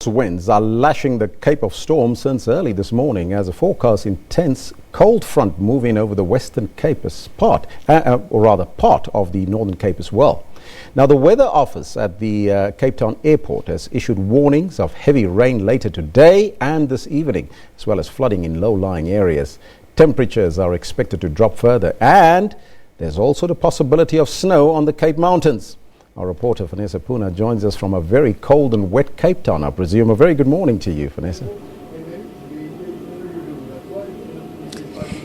Winds are lashing the Cape of Storm since early this morning as a forecast intense cold front moving over the Western Cape as part of the Northern Cape as well. Now, the Weather Office at the Cape Town Airport has issued warnings of heavy rain later today and this evening, as well as flooding in low-lying areas. Temperatures are expected to drop further, and there's also the possibility of snow on the Cape Mountains. Our reporter Vannessa Poonah joins us from a very cold and wet Cape Town. I presume a very good morning to you, Vannessa.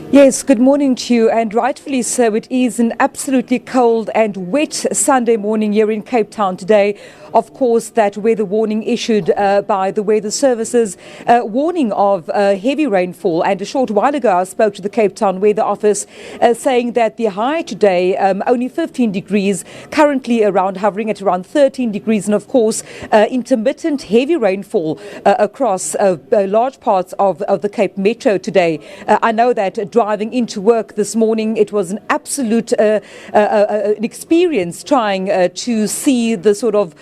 Yes, good morning to you, and rightfully so. It is an absolutely cold and wet Sunday morning here in Cape Town today. Of course, that weather warning issued by the Weather Services, warning of heavy rainfall. And a short while ago, I spoke to the Cape Town Weather Office saying that the high today, only 15 degrees, currently hovering at around 13 degrees. And of course, intermittent heavy rainfall across large parts of the Cape Metro today. I know that driving into work this morning, it was an absolute an experience trying to see the sort of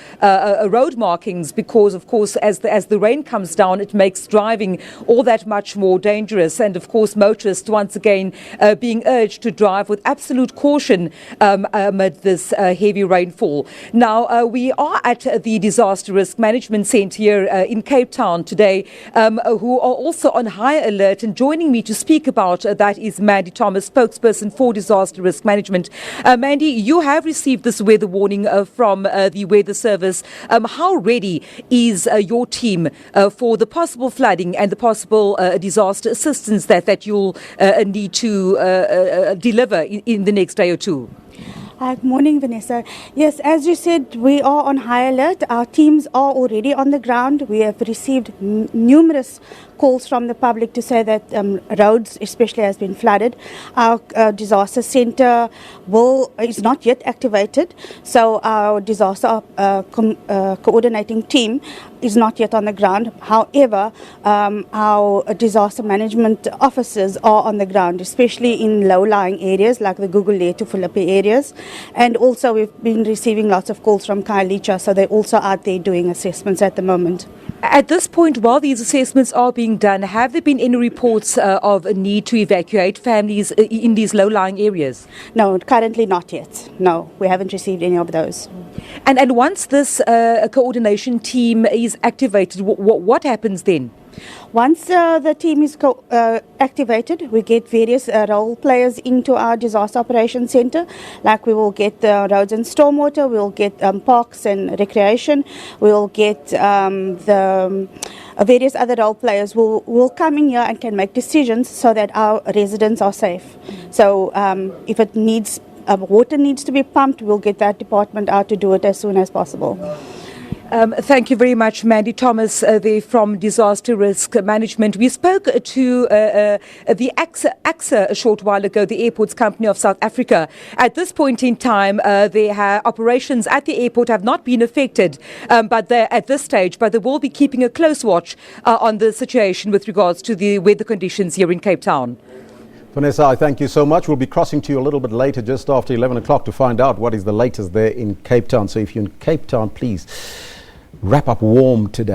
road markings, because of course as the rain comes down, it makes driving all that much more dangerous. And of course, motorists once again being urged to drive with absolute caution amid this heavy rainfall. Now, we are at the Disaster Risk Management Centre here in Cape Town today, who are also on high alert. And joining me to speak about that is Mandy Thomas, spokesperson for Disaster Risk Management. Mandy, you have received this weather warning from the Weather Service. How ready is your team for the possible flooding and the possible disaster assistance that you'll need to deliver in the next day or two? Good morning, Vannessa. Yes, as you said, we are on high alert. Our teams are already on the ground. We have received numerous calls from the public to say that roads especially has been flooded. Our disaster centre is not yet activated, so our disaster coordinating team is not yet on the ground. However, our disaster management officers are on the ground, especially in low-lying areas like the Gugulethu to Philippi areas. And also we've been receiving lots of calls from Khayelitsha, so they're also out there doing assessments at the moment. At this point, while these assessments are being done, have there been any reports of a need to evacuate families in these low-lying areas? No, currently not yet. No, we haven't received any of those. And once this coordination team is activated, what happens then? Once the team is activated, we get various role players into our disaster operations centre. Like we will get roads and stormwater, we'll get parks and recreation, we'll get the various other role players will come in here and can make decisions so that our residents are safe. So if it needs water needs to be pumped, we'll get that department out to do it as soon as possible. Thank you very much, Mandy Thomas, there from Disaster Risk Management. We spoke to the AXA a short while ago, the Airports Company of South Africa. At this point in time, their operations at the airport have not been affected at this stage, but they will be keeping a close watch on the situation with regards to the weather conditions here in Cape Town. Vannessa, I thank you so much. We'll be crossing to you a little bit later, just after 11 o'clock, to find out what is the latest there in Cape Town. So if you're in Cape Town, please wrap up warm today.